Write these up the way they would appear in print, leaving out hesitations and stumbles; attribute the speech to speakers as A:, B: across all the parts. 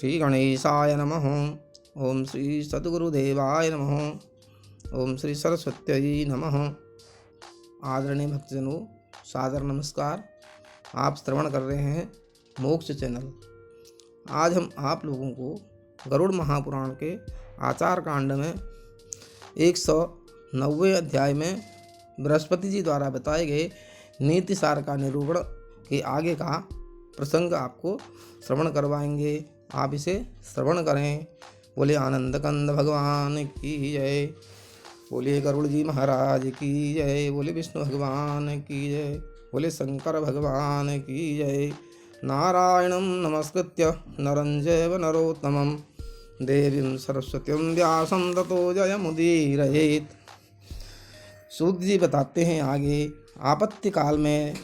A: श्री गणेशाय नमः। ओम श्री सद्गुरुदेवाय नमः। ओम श्री सरस्वत्यै नमः। आदरणीय भक्तजनों, सादर नमस्कार। आप श्रवण कर रहे हैं मोक्ष चैनल। आज हम आप लोगों को गरुड़ महापुराण के आचार कांड में 190वें अध्याय में बृहस्पति जी द्वारा बताए गए नीति सार का निरूपण के आगे का प्रसंग आपको श्रवण करवाएंगे। आप इसे श्रवण करें। बोले आनंद कंद भगवान की जय। बोले गरुड़ जी महाराज की जय। बोले विष्णु भगवान की जय। बोले शंकर भगवान की जय। नारायणं नमस्कृत्य नरं चैव नरोत्तमं देवीं सरस्वतीं व्यासं ततो जयमुदीरयेत्। सूत जी बताते हैं आगे, आपत्ति काल में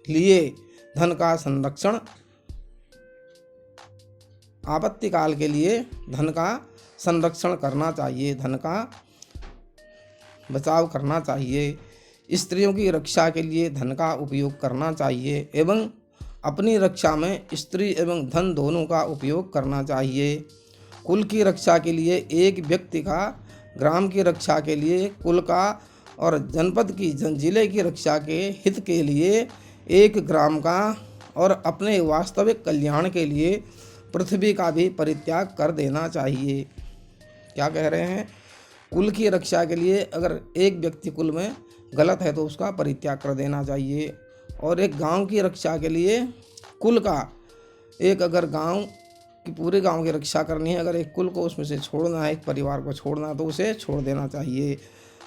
A: लिए धन का संरक्षण, आपत्ति काल के लिए धन का संरक्षण करना चाहिए, धन का बचाव करना चाहिए। स्त्रियों की रक्षा के लिए धन का उपयोग करना चाहिए एवं अपनी रक्षा में स्त्री एवं धन दोनों का उपयोग करना चाहिए। कुल की रक्षा के लिए एक व्यक्ति का, ग्राम की रक्षा के लिए कुल का और जनपद की जिले की रक्षा के हित के लिए एक ग्राम का और अपने वास्तविक कल्याण के लिए पृथ्वी का भी परित्याग कर देना चाहिए। क्या कह रहे हैं? कुल की रक्षा के लिए अगर एक व्यक्ति कुल में गलत है तो उसका परित्याग कर देना चाहिए। और एक गांव की रक्षा के लिए कुल का, एक अगर गांव की पूरे गांव की रक्षा करनी है, अगर एक कुल को उसमें से छोड़ना है, एक परिवार को छोड़ना है तो उसे छोड़ देना चाहिए।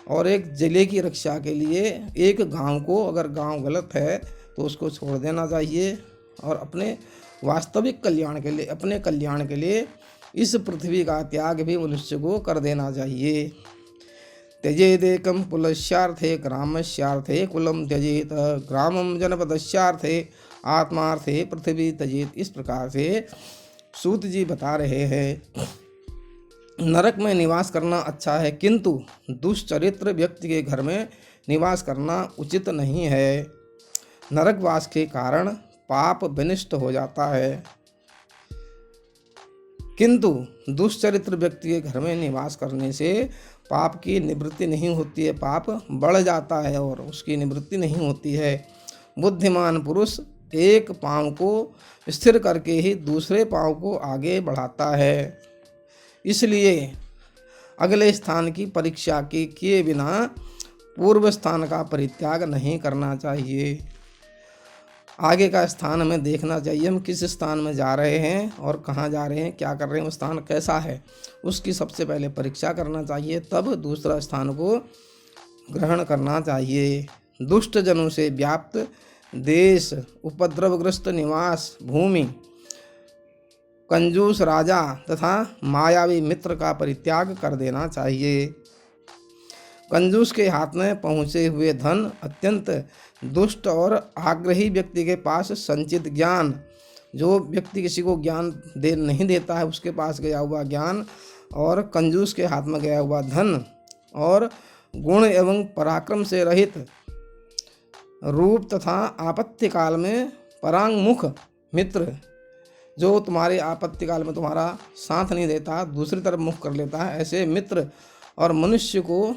A: और एक जिले की रक्षा के लिए एक गांव को, अगर गांव गलत है तो उसको छोड़ देना चाहिए। और अपने वास्तविक कल्याण के लिए, अपने कल्याण के लिए इस पृथ्वी का त्याग भी मनुष्य को कर देना चाहिए। त्यजेदेकं कुलस्यार्थे ग्रामस्यार्थे कुलम त्यजेत ग्रामम जनपदस्यार्थे आत्मार्थे पृथ्वी त्यजेत। इस प्रकार से सूत जी बता रहे हैं, नरक में निवास करना अच्छा है किंतु दुष्चरित्र व्यक्ति के घर में निवास करना उचित नहीं है। नरकवास के कारण पाप विनष्ट हो जाता है किंतु दुष्चरित्र व्यक्ति के घर में निवास करने से पाप की निवृत्ति नहीं होती है, पाप बढ़ जाता है और उसकी निवृत्ति नहीं होती है। बुद्धिमान पुरुष एक पांव को स्थिर करके ही दूसरे पांव को आगे बढ़ाता है। इसलिए अगले स्थान की परीक्षा के किए बिना पूर्व स्थान का परित्याग नहीं करना चाहिए। आगे का स्थान हमें देखना चाहिए, हम किस स्थान में जा रहे हैं और कहाँ जा रहे हैं, क्या कर रहे हैं, वो स्थान कैसा है, उसकी सबसे पहले परीक्षा करना चाहिए, तब दूसरा स्थान को ग्रहण करना चाहिए। दुष्ट जनों से व्याप्त देश, उपद्रवग्रस्त निवास भूमि, कंजूस राजा तथा मायावी मित्र का परित्याग कर देना चाहिए। कंजूस के हाथ में पहुँचे हुए धन, अत्यंत दुष्ट और आग्रही व्यक्ति के पास संचित ज्ञान, जो व्यक्ति किसी को ज्ञान नहीं देता है उसके पास गया हुआ ज्ञान, और कंजूस के हाथ में गया हुआ धन, और गुण एवं पराक्रम से रहित रूप तथा आपत्ति काल में परांगमुख मित्र, जो तुम्हारे आपत्ति काल में तुम्हारा साथ नहीं देता, दूसरी तरफ मुख कर लेता है, ऐसे मित्र और मनुष्य को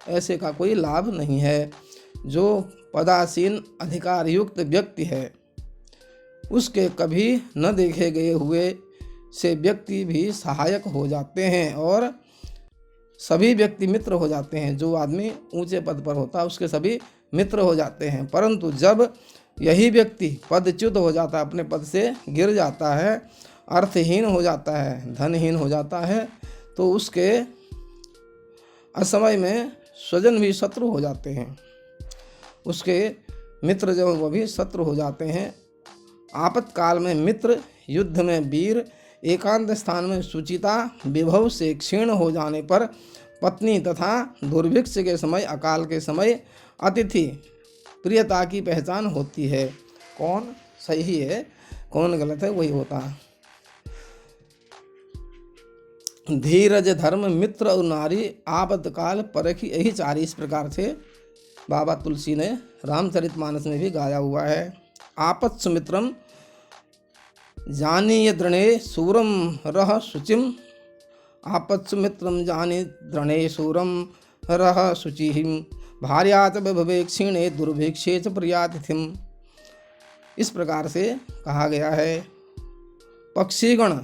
A: ऐसे का कोई लाभ नहीं है। जो पदासीन अधिकार युक्त व्यक्ति है उसके कभी न देखे गए हुए से व्यक्ति भी सहायक हो जाते हैं और सभी व्यक्ति मित्र हो जाते हैं। जो आदमी ऊंचे पद पर होता है उसके सभी मित्र हो जाते हैं, परंतु जब यही व्यक्ति पदच्युत हो जाता है, अपने पद से गिर जाता है, अर्थहीन हो जाता है, धनहीन हो जाता है, तो उसके असमय में स्वजन भी शत्रु हो जाते हैं, उसके मित्र जो वो भी शत्रु हो जाते हैं। आपातकाल में मित्र, युद्ध में वीर, एकांत स्थान में सुचिता, विभव से क्षीण हो जाने पर पत्नी तथा दुर्भिक्ष के समय, अकाल के समय अतिथि प्रियता की पहचान होती है। कौन सही है कौन गलत है वही होता है। धीरज, धर्म, मित्र और नारी, आपतकाल परखी, यही चार इस प्रकार से बाबा तुलसी ने रामचरितमानस में भी गाया हुआ है। आपत सुमित्रम जानीय दृणे सूरम रह शुचिम आपत्सु मित्रम जानी दृणे सूरम रह शुचिहिम भार्यात विभवे क्षीणे दुर्भिक्षे च प्रियातिथिम। इस प्रकार से कहा गया है। पक्षीगण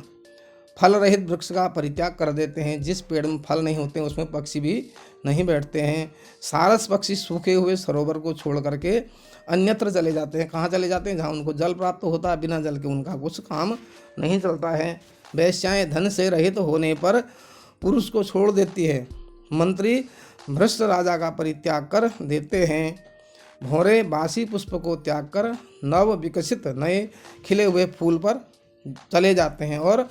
A: फल रहित वृक्ष का परित्याग कर देते हैं। जिस पेड़ में फल नहीं होते हैं उसमें पक्षी भी नहीं बैठते हैं। सारस पक्षी सूखे हुए सरोवर को छोड़ करके अन्यत्र चले जाते हैं। कहाँ चले जाते हैं? जहाँ उनको जल प्राप्त होता है। बिना जल के उनका कुछ काम नहीं चलता है। वेश्याएं धन से रहित होने पर पुरुष को छोड़ देती है। मंत्री भ्रष्ट राजा का परित्याग कर देते हैं। भौरे बासी पुष्प को त्याग कर नव विकसित नए खिले हुए फूल पर चले जाते हैं। और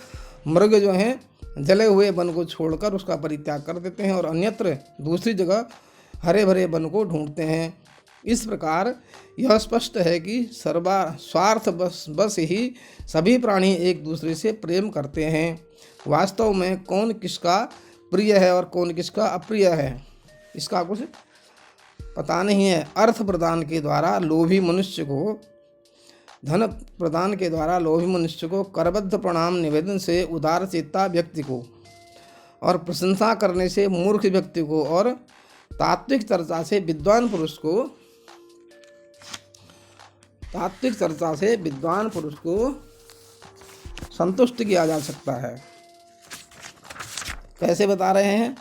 A: मृग जो हैं जले हुए वन को छोड़कर उसका परित्याग कर देते हैं और अन्यत्र दूसरी जगह हरे भरे वन को ढूंढते हैं। इस प्रकार यह स्पष्ट है कि स्वार्थ बस ही सभी प्राणी एक दूसरे से प्रेम करते हैं। वास्तव में कौन किसका प्रिय है और कौन किसका अप्रिय है इसका कुछ पता नहीं है। अर्थ प्रदान के द्वारा लोभी मनुष्य को धन प्रदान के द्वारा लोभी मनुष्य को करबद्ध प्रणाम निवेदन से उदार चेता व्यक्ति को और प्रशंसा करने से मूर्ख व्यक्ति को और तात्विक चर्चा से विद्वान पुरुष को संतुष्ट किया जा सकता है। कैसे बता रहे हैं?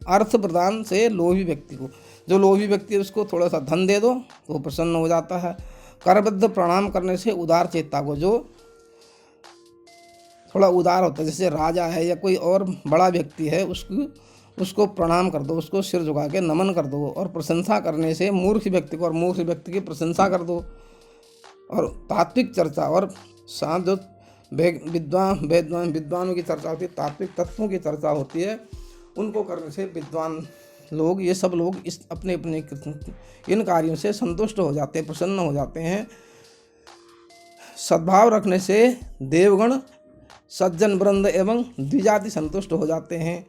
A: अर्थ प्रदान से लोभी व्यक्ति को, जो लोभी व्यक्ति है उसको थोड़ा सा धन दे दो तो वो प्रसन्न हो जाता है। करबद्ध प्रणाम करने से उदार चेता को, जो थोड़ा उदार होता है, जैसे राजा है या कोई और बड़ा व्यक्ति है, उसको प्रणाम कर दो, उसको सिर झुका के नमन कर दो। और प्रशंसा करने से मूर्ख व्यक्ति को और मूर्ख व्यक्ति की प्रशंसा कर दो। और तात्विक चर्चा और साथ जो विद्वानों की चर्चा होती है, तात्विक तत्वों की चर्चा होती है, उनको करने से विद्वान लोग, ये सब लोग इस अपने इन कार्यों से संतुष्ट हो जाते हैं, प्रसन्न हो जाते हैं। सद्भाव रखने से देवगण, सज्जन वृंद एवं द्विजाति संतुष्ट हो जाते हैं।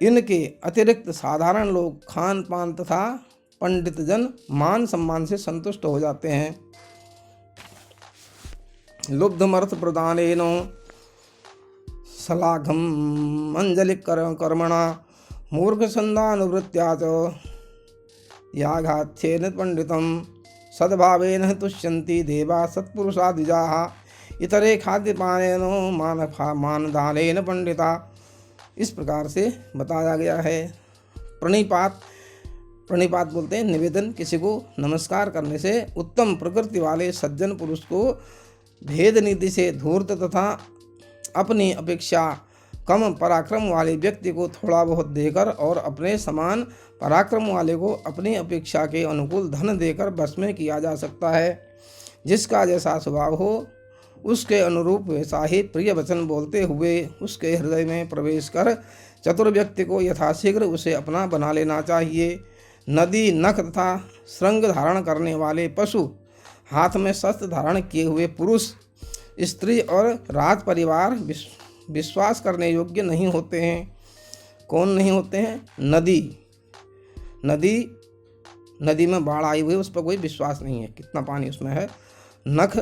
A: इनके अतिरिक्त साधारण लोग खान पान तथा पंडित जन मान सम्मान से संतुष्ट हो जाते हैं। लुब्धमर्थ प्रदानेन सलाघम अंजलि कर्मणा मूर्ख संदानुवृत्त्या च याघाथ्येन पंडितम सद्भावेन तुष्यन्ति देवा सत्पुरुषा द्विजाः इतरे खाद्यपानेन मानदानेन पंडिता। इस प्रकार से बताया गया है। प्रणिपात बोलते हैं निवेदन, किसी को नमस्कार करने से उत्तम प्रकृति वाले सज्जन पुरुष को भेद नीति से धूर्त तथा अपनी अपेक्षा कम पराक्रम वाले व्यक्ति को थोड़ा बहुत देकर और अपने समान पराक्रम वाले को अपनी अपेक्षा के अनुकूल धन देकर बस में किया जा सकता है। जिसका जैसा स्वभाव हो उसके अनुरूप वैसा ही प्रिय वचन बोलते हुए उसके हृदय में प्रवेश कर चतुर व्यक्ति को यथाशीघ्र उसे अपना बना लेना चाहिए। नदी, नख तथा श्रृंग धारण करने वाले पशु, हाथ में शस्त्र धारण किए हुए पुरुष, स्त्री और राज परिवार विश्वास करने योग्य नहीं होते हैं। कौन नहीं होते हैं? नदी में बाढ़ आई हुई, उस पर कोई विश्वास नहीं है, कितना पानी उसमें है। नख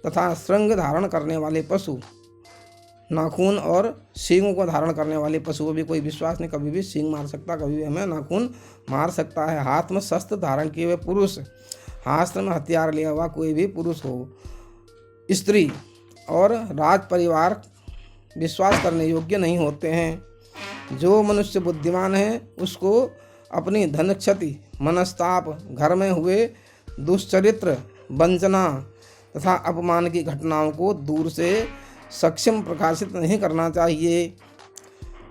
A: तथा श्रृंग धारण करने वाले पशु, नाखून और सींगों को धारण करने वाले पशु को भी कोई विश्वास नहीं, कभी भी सींग मार सकता, कभी भी हमें नाखून मार सकता है। हाथ में शस्त्र धारण किए हुए पुरुष, हाथ में हथियार लिया हुआ कोई भी पुरुष हो, स्त्री और राज परिवार विश्वास करने योग्य नहीं होते हैं। जो मनुष्य बुद्धिमान है उसको अपनी धन क्षति, मनस्ताप, घर में हुए दुष्चरित्र, वंचना तथा अपमान की घटनाओं को दूर से सक्षम प्रकाशित नहीं करना चाहिए।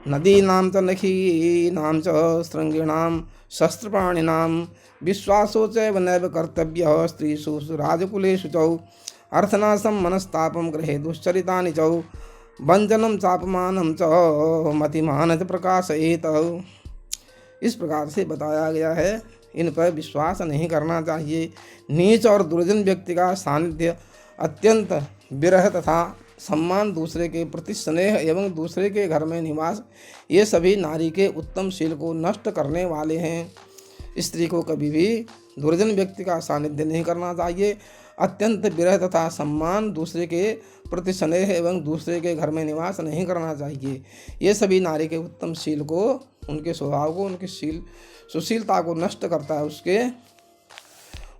A: नदीनां च नखीनां च शृंगिणां शस्त्रपाणिनां विश्वासो चैव नैव कर्तव्यः स्त्रीषु राजकुलेषु च अर्थनाशं मनस्तापं गृहे दुश्चरितानि च वंचनं चापमानं च मतिमान च प्रकाशयेत्। इस प्रकार से बताया गया है, इन पर विश्वास नहीं करना चाहिए। नीच और दुर्जन व्यक्ति का सानिध्य, अत्यंत विरह तथा सम्मान, दूसरे के प्रति स्नेह एवं दूसरे के घर में निवास, ये सभी नारी के उत्तम शील को नष्ट करने वाले हैं। स्त्री को कभी भी दुर्जन व्यक्ति का सानिध्य नहीं करना चाहिए। अत्यंत विरह तथा सम्मान, दूसरे के प्रति स्नेह एवं दूसरे के घर में निवास नहीं करना चाहिए। ये सभी नारी के उत्तम शील को, उनके स्वभाव को, उनकी सुशीलता को नष्ट करता है। उसके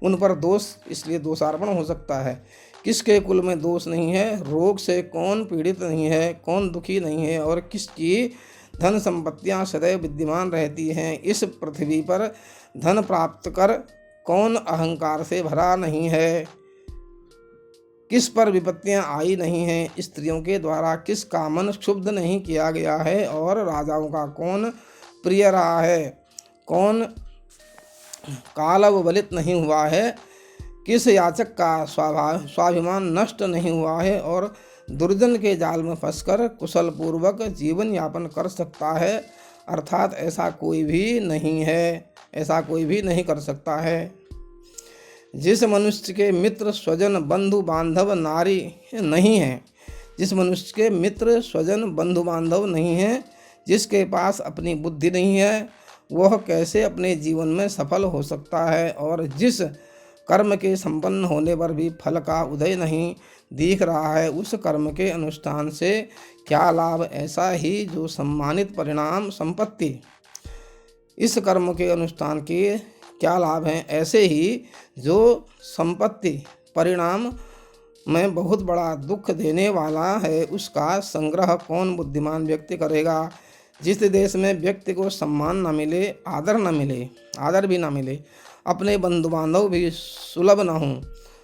A: उन पर दोष, इसलिए दोषारोपण हो सकता है। किसके कुल में दोष नहीं है, रोग से कौन पीड़ित नहीं है, कौन दुखी नहीं है, और किसकी धन संपत्तियां सदैव विद्यमान रहती हैं। इस पृथ्वी पर धन प्राप्त कर कौन अहंकार से भरा नहीं है, किस पर विपत्तियां आई नहीं हैं, स्त्रियों के द्वारा किस का मन क्षुब्ध नहीं किया गया है, और राजाओं का कौन प्रिय रहा है, कौन कालवलित नहीं हुआ है, किस याचक का स्वाभिमान नष्ट नहीं हुआ है, और दुर्जन के जाल में फंसकर कुशल पूर्वक जीवन यापन कर सकता है। अर्थात ऐसा कोई भी नहीं है, ऐसा कोई भी नहीं कर सकता है। जिस मनुष्य के मित्र स्वजन बंधु बांधव नारी नहीं है, जिस मनुष्य के मित्र स्वजन बंधु बांधव नहीं है, जिसके पास अपनी बुद्धि नहीं है, वह कैसे अपने जीवन में सफल हो सकता है। और जिस कर्म के संपन्न होने पर भी फल का उदय नहीं दिख रहा है, उस कर्म के अनुष्ठान से क्या लाभ। ऐसा ही जो सम्मानित परिणाम संपत्ति, इस कर्म के अनुष्ठान के क्या लाभ हैं, ऐसे ही जो संपत्ति परिणाम में बहुत बड़ा दुख देने वाला है, उसका संग्रह कौन बुद्धिमान व्यक्ति करेगा। जिस देश में व्यक्ति को सम्मान न मिले, आदर भी न मिले, अपने बंधु बांधव भी सुलभ न हों,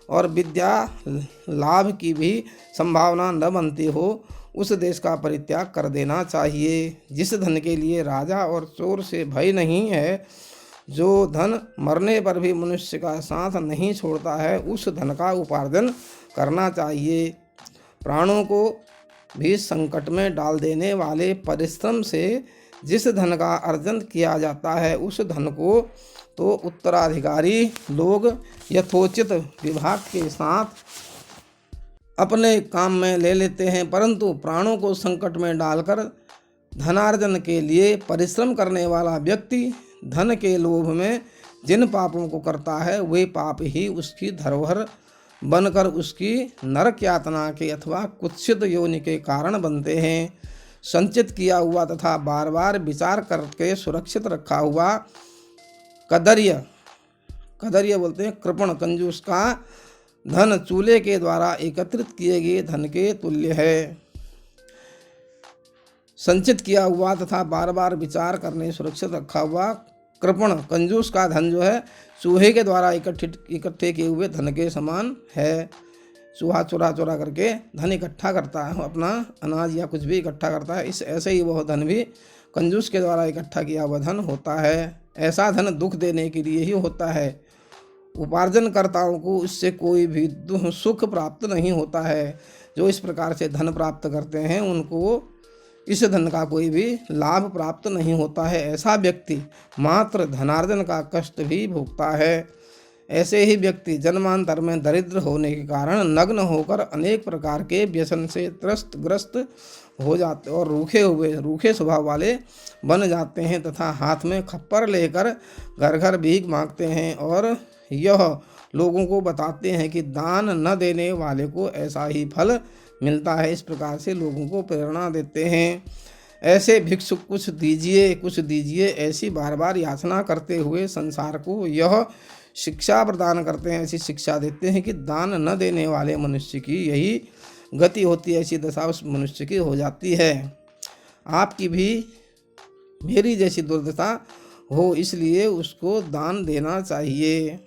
A: और विद्या लाभ की भी संभावना न बनती हो, उस देश का परित्याग कर देना चाहिए। जिस धन के लिए राजा और चोर से भय नहीं है, जो धन मरने पर भी मनुष्य का साथ नहीं छोड़ता है, उस धन का उपार्जन करना चाहिए। प्राणों को भी संकट में डाल देने वाले परिश्रम से जिस धन का अर्जन किया जाता है, उस धन को तो उत्तराधिकारी लोग यथोचित विभाग के साथ अपने काम में ले लेते हैं, परंतु प्राणों को संकट में डालकर धनार्जन के लिए परिश्रम करने वाला व्यक्ति धन के लोभ में जिन पापों को करता है, वे पाप ही उसकी धरोहर बनकर उसकी नरक यातना के अथवा कुत्सित योनि के कारण बनते हैं। संचित किया हुआ तथा बार बार विचार करके सुरक्षित रखा हुआ कदर्य बोलते हैं कृपण कंजूस का धन चूल्हे के द्वारा एकत्रित किए गए धन के तुल्य है। संचित किया हुआ तथा बार बार विचार करने सुरक्षित रखा हुआ कृपण कंजूस का धन जो है, चूहे के द्वारा इकट्ठे किए हुए धन के समान है। चूहा चुरा करके धन इकट्ठा करता है, अपना अनाज या कुछ भी इकट्ठा करता है, इस ऐसे ही वह धन भी कंजूस के द्वारा इकट्ठा किया हुआ धन होता है। ऐसा धन दुख देने के लिए ही होता है। उपार्जनकर्ताओं को इससे कोई भी सुख प्राप्त नहीं होता है। जो इस प्रकार से धन प्राप्त करते हैं, उनको इस धन का कोई भी लाभ प्राप्त नहीं होता है। ऐसा व्यक्ति मात्र धनार्जन का कष्ट भी भोगता है। ऐसे ही व्यक्ति जन्मांतर में दरिद्र होने के कारण नग्न होकर अनेक प्रकार के व्यसन से ग्रस्त हो जाते और रूखे स्वभाव वाले बन जाते हैं तथा हाथ में खप्पर लेकर घर घर भीख मांगते हैं और यह लोगों को बताते हैं कि दान न देने वाले को ऐसा ही फल मिलता है। इस प्रकार से लोगों को प्रेरणा देते हैं। ऐसे भिक्षुक कुछ दीजिए ऐसी बार बार याचना करते हुए संसार को यह शिक्षा प्रदान करते हैं, ऐसी शिक्षा देते हैं कि दान न देने वाले मनुष्य की यही गति होती है, ऐसी दशा उस मनुष्य की हो जाती है। आपकी भी मेरी जैसी दुर्दशा हो, इसलिए उसको दान देना चाहिए।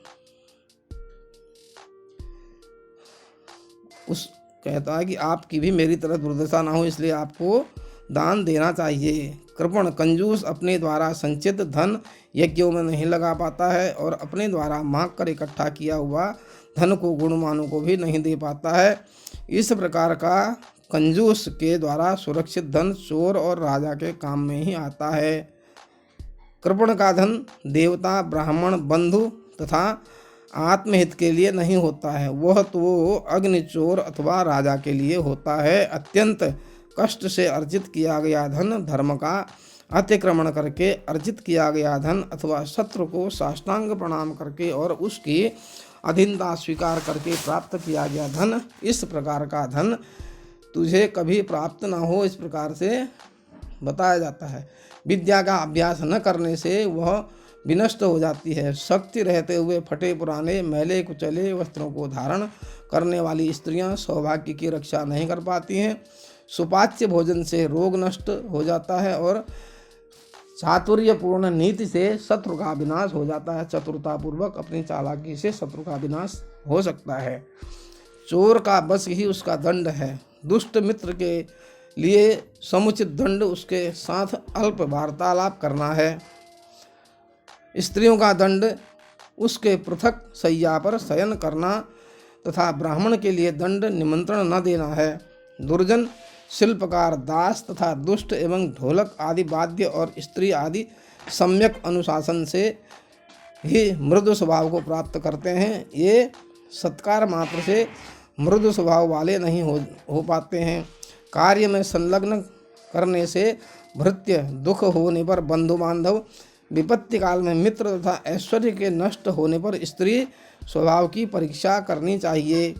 A: उस कहता है कि आपकी भी मेरी तरह दुर्दशा ना हो, इसलिए आपको दान देना चाहिए। कृपण कंजूस अपने द्वारा संचित धन यज्ञों में नहीं लगा पाता है और अपने द्वारा मांग कर इकट्ठा किया हुआ धन को गुणमानों को भी नहीं दे पाता है। इस प्रकार का कंजूस के द्वारा सुरक्षित धन चोर और राजा के काम में ही आता है। कृपण का धन देवता, ब्राह्मण, बंधु तथा आत्महित के लिए नहीं होता है, वह तो अग्नि, चोर अथवा राजा के लिए होता है। अत्यंत कष्ट से अर्जित किया गया धन धर्म का अतिक्रमण करके अर्जित किया गया धन अथवा शत्रु को साष्टांग प्रणाम करके और उसकी अधीनता स्वीकार करके प्राप्त किया गया धन, इस प्रकार का धन तुझे कभी प्राप्त न हो, इस प्रकार से बताया जाता है। विद्या का अभ्यास न करने से वह विनष्ट हो जाती है। शक्ति रहते हुए फटे पुराने मैले कुचले वस्त्रों को धारण करने वाली स्त्रियां सौभाग्य की रक्षा नहीं कर पाती हैं। सुपाच्य भोजन से रोग नष्ट हो जाता है और चातुर्यपूर्ण नीति से शत्रु का विनाश हो जाता है। चतुरतापूर्वक अपनी चालाकी से शत्रु का विनाश हो सकता है। चोर का बस ही उसका दंड है। दुष्ट मित्र के लिए समुचित दंड उसके साथ अल्प वार्तालाप करना है। स्त्रियों का दंड उसके पृथक शैया पर शयन करना तथा ब्राह्मण के लिए दंड निमंत्रण न देना है। दुर्जन, शिल्पकार, दास तथा दुष्ट एवं ढोलक आदि वाद्य और स्त्री आदि सम्यक अनुशासन से ही मृदु स्वभाव को प्राप्त करते हैं। ये सत्कार मात्र से मृदु स्वभाव वाले नहीं हो पाते हैं। कार्य में संलग्न करने से भृत्य, दुख होने पर बंधु बांधव, विपत्ति काल में मित्र तथा ऐश्वर्य के नष्ट होने पर स्त्री स्वभाव की परीक्षा करनी चाहिए।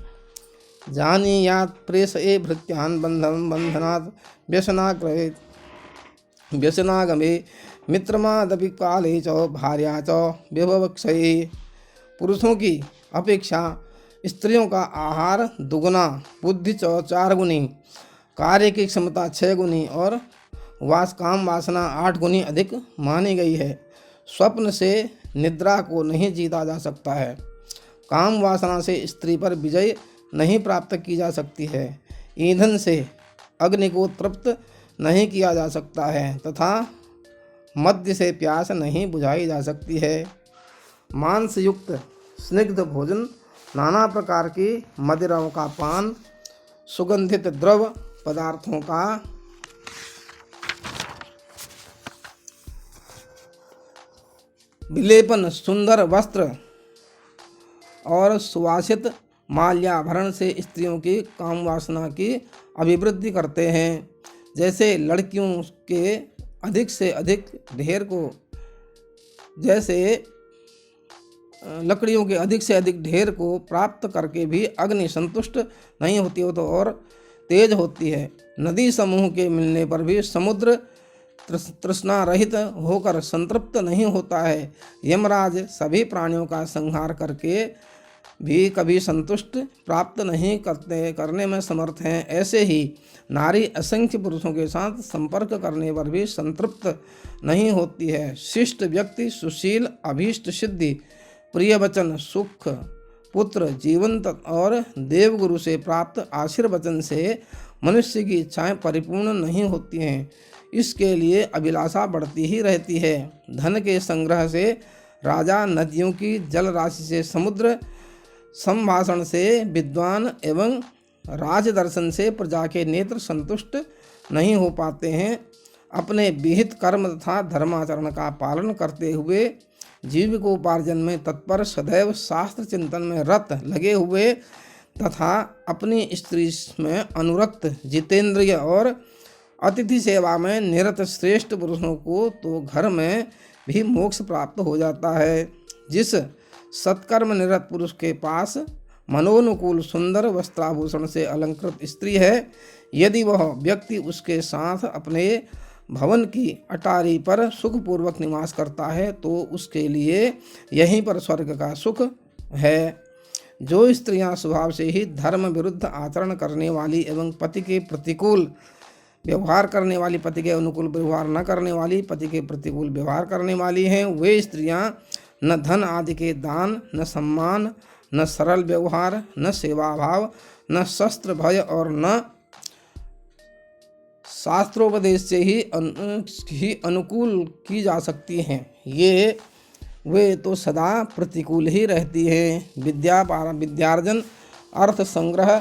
A: जानीयात् प्रेषये भृत्यान् बंधनात् व्यसनागमे मित्रमादपि काले च भार्या च विभवक्षये। पुरुषों की अपेक्षा स्त्रियों का आहार दुगुना, बुद्धि 4 गुनी, कार्य की क्षमता 6 गुनी और काम वासना 8 गुनी अधिक मानी गई है। स्वप्न से निद्रा को नहीं जीता जा सकता है। काम वासना से स्त्री पर विजय नहीं प्राप्त की जा सकती है। ईंधन से अग्नि को तृप्त नहीं किया जा सकता है तथा मद्य से प्यास नहीं बुझाई जा सकती है। मांस युक्त स्निग्ध भोजन, नाना प्रकार की मदिराओं का पान, सुगंधित द्रव पदार्थों का विलेपन, सुंदर वस्त्र और सुवासित माल्याभरण से स्त्रियों की काम वासना की अभिवृद्धि करते हैं। जैसे लड़कियों के अधिक से अधिक ढेर को लकड़ियों के अधिक से अधिक ढेर को प्राप्त करके भी अग्नि संतुष्ट नहीं होती हो तो और तेज होती है। नदी समूह के मिलने पर भी समुद्र तृष्णा रहित होकर संतृप्त नहीं होता है। यमराज सभी प्राणियों का संहार करके भी कभी संतुष्ट प्राप्त नहीं करने में समर्थ हैं। ऐसे ही नारी असंख्य पुरुषों के साथ संपर्क करने पर भी संतृप्त नहीं होती है। शिष्ट व्यक्ति सुशील, अभीष्ट सिद्धि, प्रिय वचन, सुख, पुत्र, जीवन और देवगुरु से प्राप्त आशीर्वचन से मनुष्य की इच्छाएं परिपूर्ण नहीं होती हैं। इसके लिए अभिलाषा बढ़ती ही रहती है। धन के संग्रह से राजा, नदियों की जल राशि से समुद्र, संभाषण से विद्वान एवं राजदर्शन से प्रजा के नेत्र संतुष्ट नहीं हो पाते हैं। अपने विहित कर्म तथा धर्माचरण का पालन करते हुए जीविकोपार्जन में तत्पर, सदैव शास्त्र चिंतन में रत लगे हुए तथा अपनी स्त्री में अनुरक्त, जितेंद्रिय और अतिथि सेवा में निरत श्रेष्ठ पुरुषों को तो घर में भी मोक्ष प्राप्त हो जाता है। जिस सत्कर्म निरत पुरुष के पास मनोनुकूल सुंदर वस्त्राभूषण से अलंकृत स्त्री है, यदि वह व्यक्ति उसके साथ अपने भवन की अटारी पर सुखपूर्वक निवास करता है तो उसके लिए यहीं पर स्वर्ग का सुख है। जो स्त्रियां स्वभाव से ही धर्म विरुद्ध आचरण करने वाली एवं पति के प्रतिकूल व्यवहार करने वाली, पति के अनुकूल व्यवहार न करने वाली, पति के प्रतिकूल व्यवहार करने वाली हैं, वे स्त्रियां न धन आदि के दान, न सम्मान, न सरल व्यवहार, न सेवा भाव, न शस्त्र भय और न शास्त्रोपदेश से ही अनुकूल की जा सकती हैं। वे तो सदा प्रतिकूल ही रहती हैं। विद्यार्जन, अर्थ संग्रह,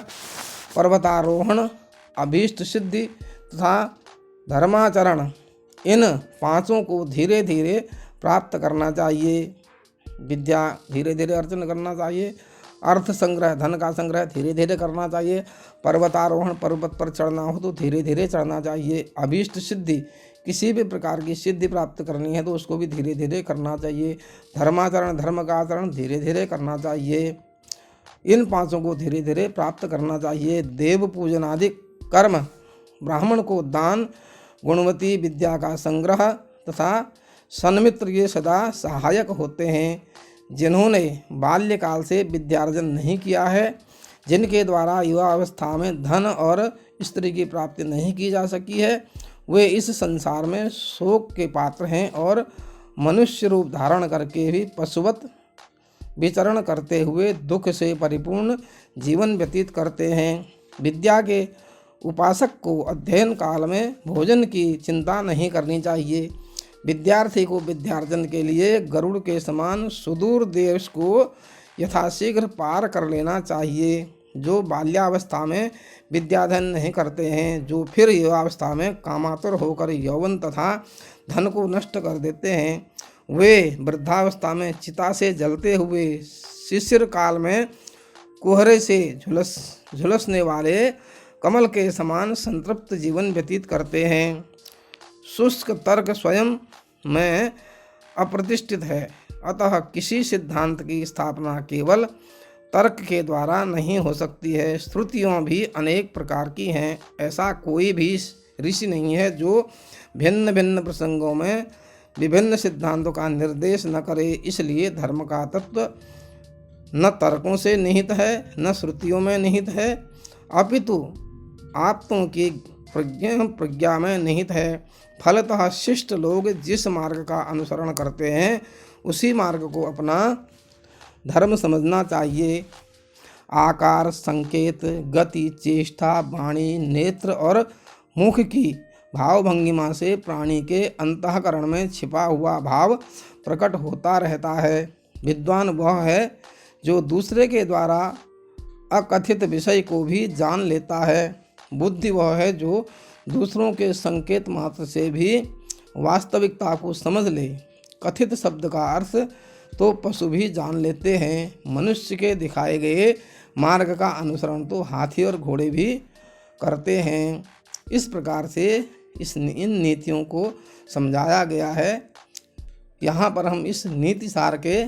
A: पर्वतारोहण, अभीष्ट सिद्धि तथा धर्माचरण, इन पांचों को धीरे धीरे प्राप्त करना चाहिए। विद्या धीरे धीरे अर्जन करना चाहिए। अर्थ संग्रह, धन का संग्रह धीरे धीरे करना चाहिए। पर्वतारोहण, पर्वत पर चढ़ना हो तो धीरे धीरे चढ़ना चाहिए। अभीष्ट सिद्धि किसी भी प्रकार की सिद्धि प्राप्त करनी है तो उसको भी धीरे धीरे करना चाहिए। धर्माचरण, धर्म का आचरण धीरे धीरे करना चाहिए। इन पांचों को धीरे धीरे प्राप्त करना चाहिए। देव पूजन आदि कर्म, ब्राह्मण को दान, गुणवती विद्या का संग्रह तथा सन्मित्र ये सदा सहायक होते हैं। जिन्होंने बाल्यकाल से विद्यार्जन नहीं किया है, जिनके द्वारा युवा अवस्था में धन और स्त्री की प्राप्ति नहीं की जा सकी है, वे इस संसार में शोक के पात्र हैं और मनुष्य रूप धारण करके भी पशुवत विचरण करते हुए दुख से परिपूर्ण जीवन व्यतीत करते हैं। विद्या के उपासक को अध्ययन काल में भोजन की चिंता नहीं करनी चाहिए। विद्यार्थी को विद्यार्जन के लिए गरुड़ के समान सुदूर देश को यथाशीघ्र पार कर लेना चाहिए। जो बाल्यावस्था में विद्याध्ययन नहीं करते हैं, जो फिर युवावस्था में कामातुर होकर यौवन तथा धन को नष्ट कर देते हैं, वे वृद्धावस्था में चिता से जलते हुए शिशिर काल में कोहरे से झुलसने वाले कमल के समान संतृप्त जीवन व्यतीत करते हैं। शुष्क तर्क स्वयं में अप्रतिष्ठित है, अतः किसी सिद्धांत की स्थापना केवल तर्क के द्वारा नहीं हो सकती है। श्रुतियों भी अनेक प्रकार की हैं। ऐसा कोई भी ऋषि नहीं है जो भिन्न भिन्न प्रसंगों में विभिन्न सिद्धांतों का निर्देश न करे। इसलिए धर्म का तत्व न तर्कों से निहित है, न श्रुतियों में निहित है, अपितु आत्मों की प्रज्ञा में निहित है। फलतः शिष्ट लोग जिस मार्ग का अनुसरण करते हैं उसी मार्ग को अपना धर्म समझना चाहिए। आकार, संकेत, गति, चेष्टा, वाणी, नेत्र और मुख की भाव भंगिमा से प्राणी के अंतःकरण में छिपा हुआ भाव प्रकट होता रहता है। विद्वान वह है जो दूसरे के द्वारा अकथित विषय को भी जान लेता है। बुद्धि वह है जो दूसरों के संकेत मात्र से भी वास्तविकता को समझ ले। कथित शब्द का अर्थ तो पशु भी जान लेते हैं। मनुष्य के दिखाए गए मार्ग का अनुसरण तो हाथी और घोड़े भी करते हैं। इस प्रकार से इन नीतियों को समझाया गया है। यहाँ पर हम इस नीति सार के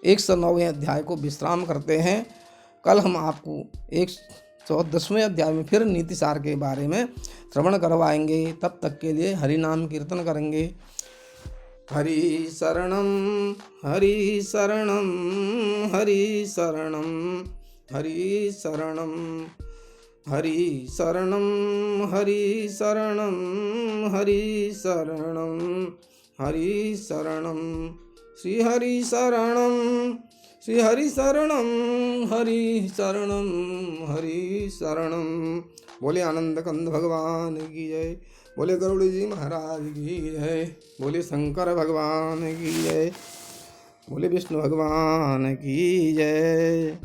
A: 109वें अध्याय को विश्राम करते हैं। कल हम आपको 110वें अध्याय में फिर नीति सार के बारे में श्रवण करवाएंगे। तब तक के लिए हरि नाम कीर्तन करेंगे। हरि शरणम हरि शरणम हरि शरणम हरि शरणम हरि शरणम हरि शरणम हरि शरणम हरि शरणम श्री हरि शरणम श्री हरि शरणम हरि शरणम हरि शरणम। बोले आनंद कंद भगवान की जय। बोले गरुड़ जी महाराज की जय। बोले शंकर भगवान की जय। बोले विष्णु भगवान की जय।